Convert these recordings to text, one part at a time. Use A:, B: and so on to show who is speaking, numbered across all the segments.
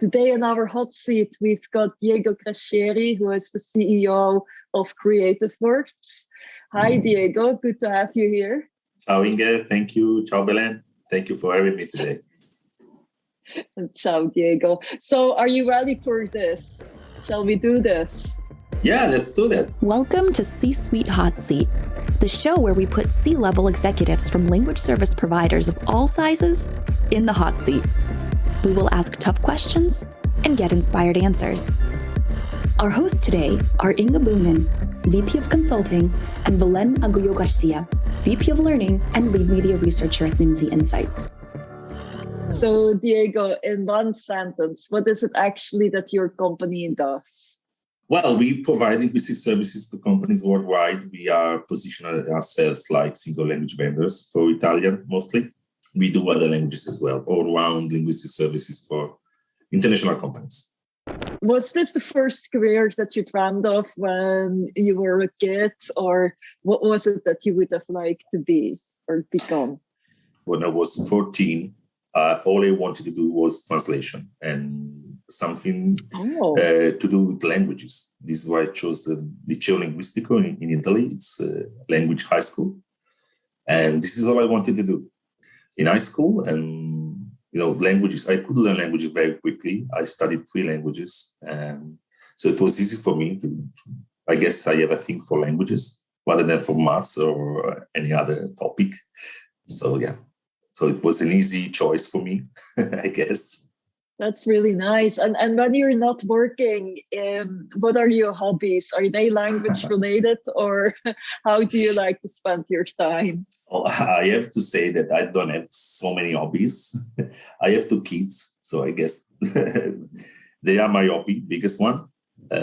A: Today in our hot seat, we've got Diego Cresceri, who is the CEO of Creative Works. Hi, Diego. Good to have you here.
B: Ciao, Inge. Thank you. Ciao, Belén. Thank you for having me today.
A: Ciao, Diego. So are you ready for this? Shall we do this?
B: Yeah, let's do that.
C: Welcome to C-Suite Hot Seat, the show where we put C-level executives from language service providers of all sizes in the hot seat. We will ask tough questions and get inspired answers. Our hosts today are Inge Boonen, VP of Consulting, and Belén Agulló García, VP of Learning and Lead Media Researcher at Nimdzi Insights.
A: So, Diego, in one sentence, what is it actually that your company does?
B: Well, we provide linguistic services to companies worldwide. We are positioned ourselves like single language vendors for Italian mostly. We do other languages as well, all-round linguistic services for international companies.
A: Was this the first career that you dreamed of when you were a kid, or what was it that you would have liked to be or become?
B: When I was 14, all I wanted to do was translation and something to do with languages. This is why I chose the Liceo Linguistico in Italy. It's a language high school. And this is all I wanted to do in high school. And, languages, I could learn languages very quickly. I studied 3 languages. And so it was easy for me I guess I have a thing for languages rather than for maths or any other topic. So, yeah. So it was an easy choice for me, I guess.
A: That's really nice. And when you're not working, what are your hobbies? Are they language related, or how do you like to spend your time?
B: Oh, I have to say that I don't have so many hobbies. I have 2 kids, so I guess they are my hobby, biggest one.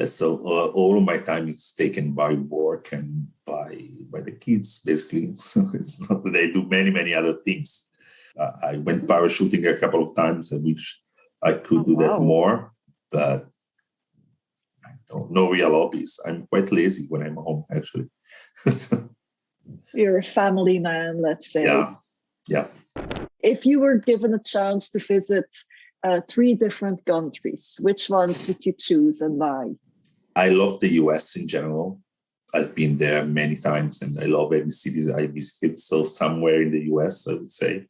B: So all of my time is taken by work and by the kids, basically. So it's not that I do many other things. I went parachuting a couple of times, I wish I could do that more, but I don't know real hobbies. I'm quite lazy when I'm home, actually.
A: You're a family man, let's say.
B: Yeah.
A: If you were given a chance to visit 3 different countries, which ones would you choose and why?
B: I love the US in general. I've been there many times and I love every city that I visited. So somewhere in the US, I would say.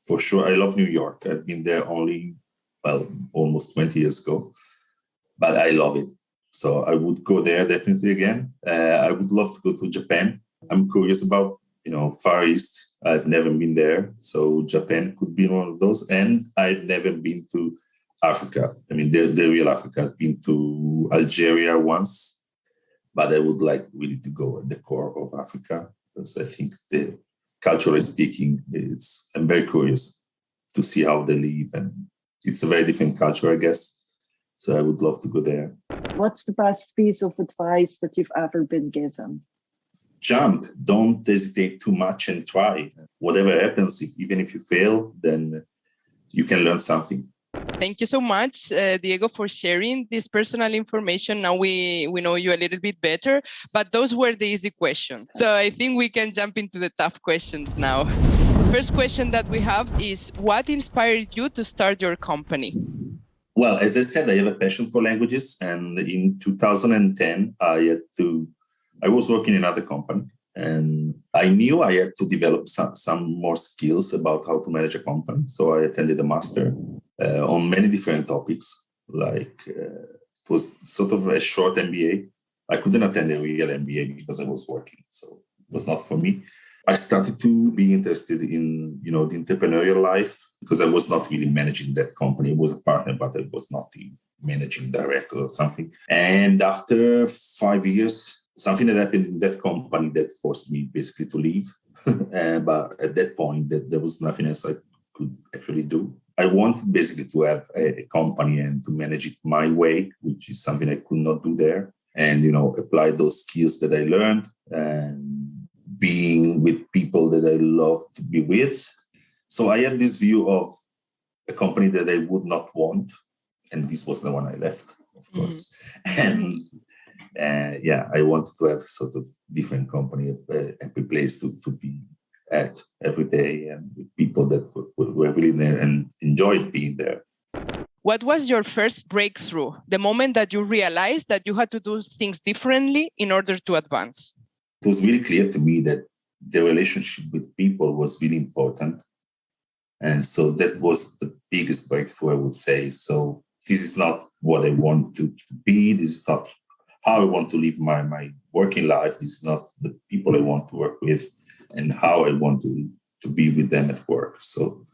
B: For sure, I love New York. I've been there almost 20 years ago, but I love it. So I would go there definitely again. I would love to go to Japan. I'm curious about, Far East. I've never been there. So Japan could be one of those. And I've never been to Africa. I mean, the real Africa. I've been to Algeria once, but I would like really to go at the core of Africa because I think culturally speaking, I'm very curious to see how they live. And it's a very different culture, I guess. So I would love to go there.
A: What's the best piece of advice that you've ever been given?
B: Jump. Don't hesitate too much and try. Whatever happens, even if you fail, then you can learn something.
D: Thank you so much, Diego, for sharing this personal information. Now we know you a little bit better, but those were the easy questions. So I think we can jump into the tough questions now. First question that we have is, what inspired you to start your company?
B: Well, as I said, I have a passion for languages. And in 2010, I was working in another company. And I knew I had to develop some more skills about how to manage a company. So I attended a master on many different topics. It was sort of a short MBA. I couldn't attend a real MBA because I was working. So it was not for me. I started to be interested in, the entrepreneurial life because I was not really managing that company. I was a partner, but I was not the managing director or something. And after 5 years, something that happened in that company that forced me basically to leave. But at that point, there was nothing else I could actually do. I wanted basically to have a company and to manage it my way, which is something I could not do there. And, apply those skills that I learned and being with people that I love to be with. So I had this view of a company that I would not want. And this was the one I left, of course. And I wanted to have sort of different company, a place to be at every day and with people that were really there and enjoyed being there.
D: What was your first breakthrough? The moment that you realized that you had to do things differently in order to advance?
B: It was really clear to me that the relationship with people was really important. And so that was the biggest breakthrough, I would say. So this is not what I want to be. This is not how I want to live my working life. This is not the people I want to work with and how I want to be with them at work. So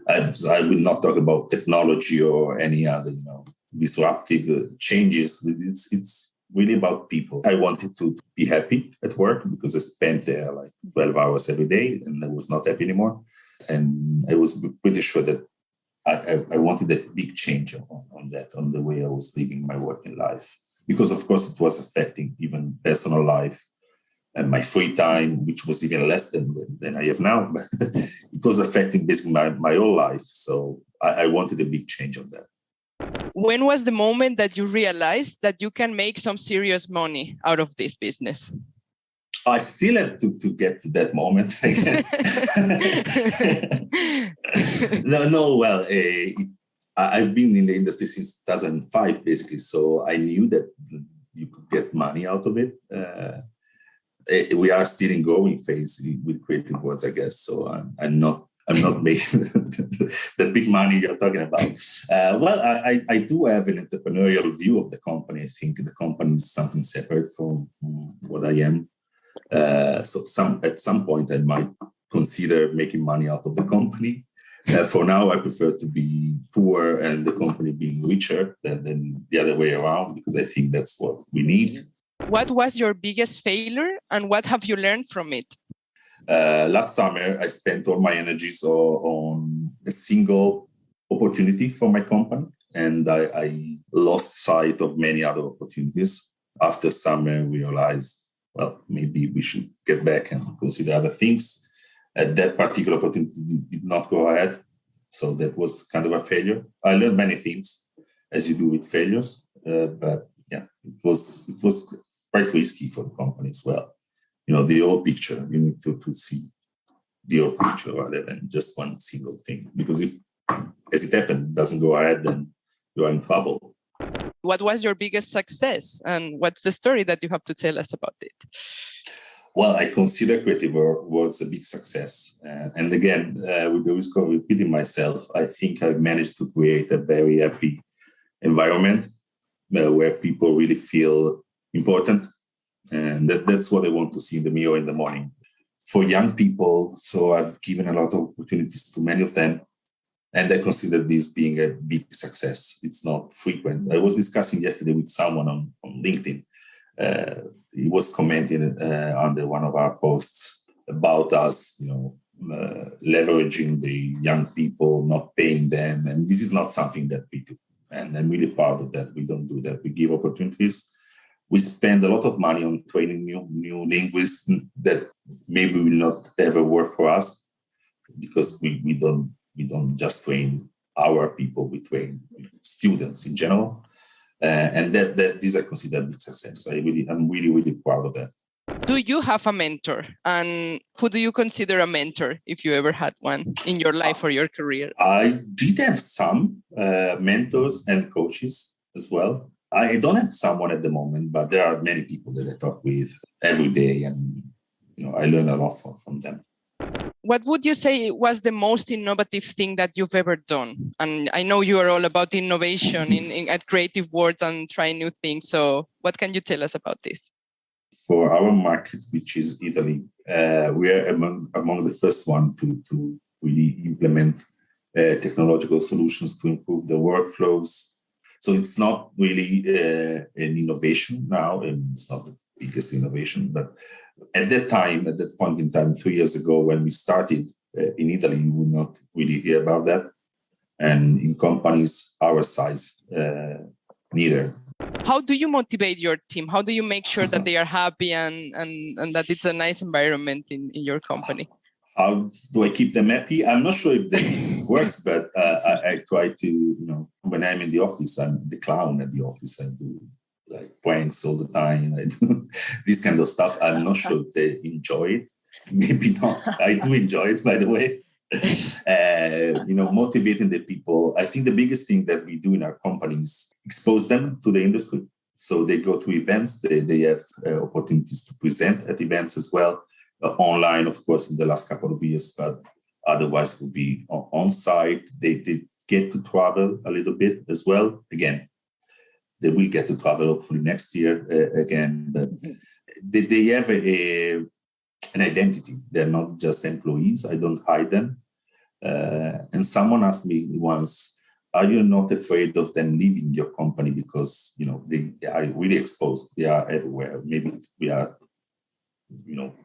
B: I will not talk about technology or any other, disruptive changes. It's really about people. I wanted to be happy at work because I spent there like 12 hours every day and I was not happy anymore. And I was pretty sure that I wanted a big change on that, on the way I was living my working life. Because, of course, it was affecting even personal life and my free time, which was even less than I have now. But it was affecting basically my whole life. So I wanted a big change on that.
D: When was the moment that you realized that you can make some serious money out of this business?
B: I still have to get to that moment, I guess. Well, I've been in the industry since 2005, basically. So I knew that you could get money out of it. We are still in growing phase with creative words, I guess. So I'm not making the big money you're talking about. I do have an entrepreneurial view of the company. I think the company is something separate from what I am. So at some point I might consider making money out of the company. For now, I prefer to be poor and the company being richer than the other way around, because I think that's what we need.
D: What was your biggest failure and what have you learned from it?
B: Last summer, I spent all my energies on a single opportunity for my company, and I lost sight of many other opportunities. After summer, we realized, well, maybe we should get back and consider other things. That particular opportunity did not go ahead. So that was kind of a failure. I learned many things, as you do with failures. But yeah, it was quite risky for the company as well. The whole picture, you need to see the whole picture rather than just one single thing. Because if, as it happened, it doesn't go ahead, then you are in trouble.
D: What was your biggest success? And what's the story that you have to tell us about it?
B: Well, I consider Creative Words a big success. And again, with the risk of repeating myself, I think I've managed to create a very happy environment where people really feel important. And that's what I want to see in the mirror in the morning. For young people, so I've given a lot of opportunities to many of them. And I consider this being a big success. It's not frequent. I was discussing yesterday with someone on LinkedIn. He was commenting under one of our posts about us, leveraging the young people, not paying them. And this is not something that we do. And I'm really proud of that. We don't do that. We give opportunities. We spend a lot of money on training new linguists that maybe will not ever work for us, because we don't just train our people, we train students in general. And that this I consider a big success. I'm really proud of that.
D: Do you have a mentor? And who do you consider a mentor, if you ever had one in your life or your career?
B: I did have some mentors and coaches as well. I don't have someone at the moment, but there are many people that I talk with every day, and I learn a lot from them.
D: What would you say was the most innovative thing that you've ever done? And I know you are all about innovation at Creative Words and trying new things. So what can you tell us about this?
B: For our market, which is Italy, we are among the first one to really implement technological solutions to improve the workflows. So it's not really an innovation now, and it's not the biggest innovation. But at that point in time, 3 years ago, when we started in Italy, you would not really hear about that. And in companies our size, neither.
D: How do you motivate your team? How do you make sure that they are happy and that it's a nice environment in your company?
B: How do I keep them happy? I'm not sure if that works, but I try to, when I'm in the office, I'm the clown at the office. I do like pranks all the time. I do this kind of stuff. I'm not sure if they enjoy it. Maybe not. I do enjoy it, by the way. Motivating the people. I think the biggest thing that we do in our company is expose them to the industry. So they go to events, they have opportunities to present at events as well, online, of course, in the last couple of years, but otherwise will be on site. They get to travel a little bit as well. Again, they will get to travel hopefully next year again, but they have an identity. They're not just employees. I don't hide them. And someone asked me once, are you not afraid of them leaving your company because, they are really exposed? They are everywhere. Maybe we are,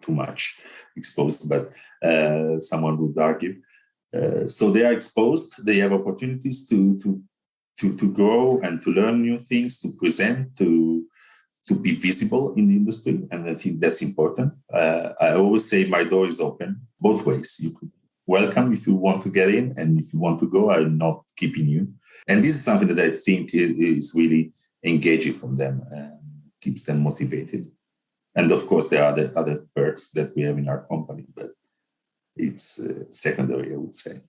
B: too much exposed, but someone would argue. So they are exposed. They have opportunities to grow and to learn new things, to present, to be visible in the industry. And I think that's important. I always say my door is open both ways. You could welcome if you want to get in, and if you want to go, I'm not keeping you. And this is something that I think is really engaging from them and keeps them motivated. And of course, there are the other perks that we have in our company, but it's secondary, I would say.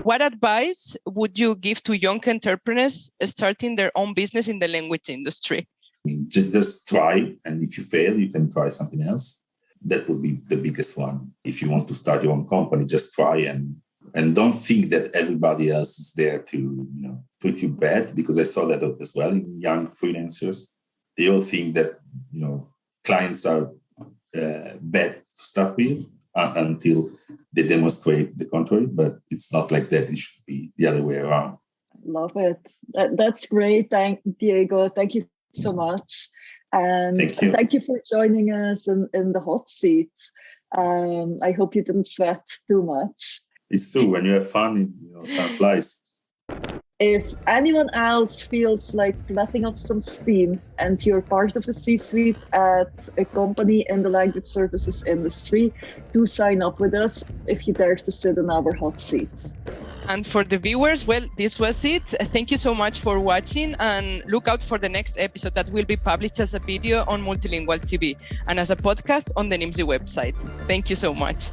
D: What advice would you give to young entrepreneurs starting their own business in the language industry?
B: Just try, and if you fail, you can try something else. That would be the biggest one. If you want to start your own company, just try and don't think that everybody else is there to treat you bad, because I saw that as well in young freelancers. They all think that clients are bad to start with until they demonstrate the contrary, but it's not like that. It should be the other way around.
A: Love it. That's great. Diego. Thank you so much. And thank you for joining us in the hot seat. I hope you didn't sweat too much.
B: It's true. When you have fun, time flies.
A: If anyone else feels like letting off some steam and you're part of the C-suite at a company in the language services industry, do sign up with us if you dare to sit in our hot seat.
D: And for the viewers, well, this was it. Thank you so much for watching, and look out for the next episode that will be published as a video on MultiLingual TV and as a podcast on the Nimdzi website. Thank you so much.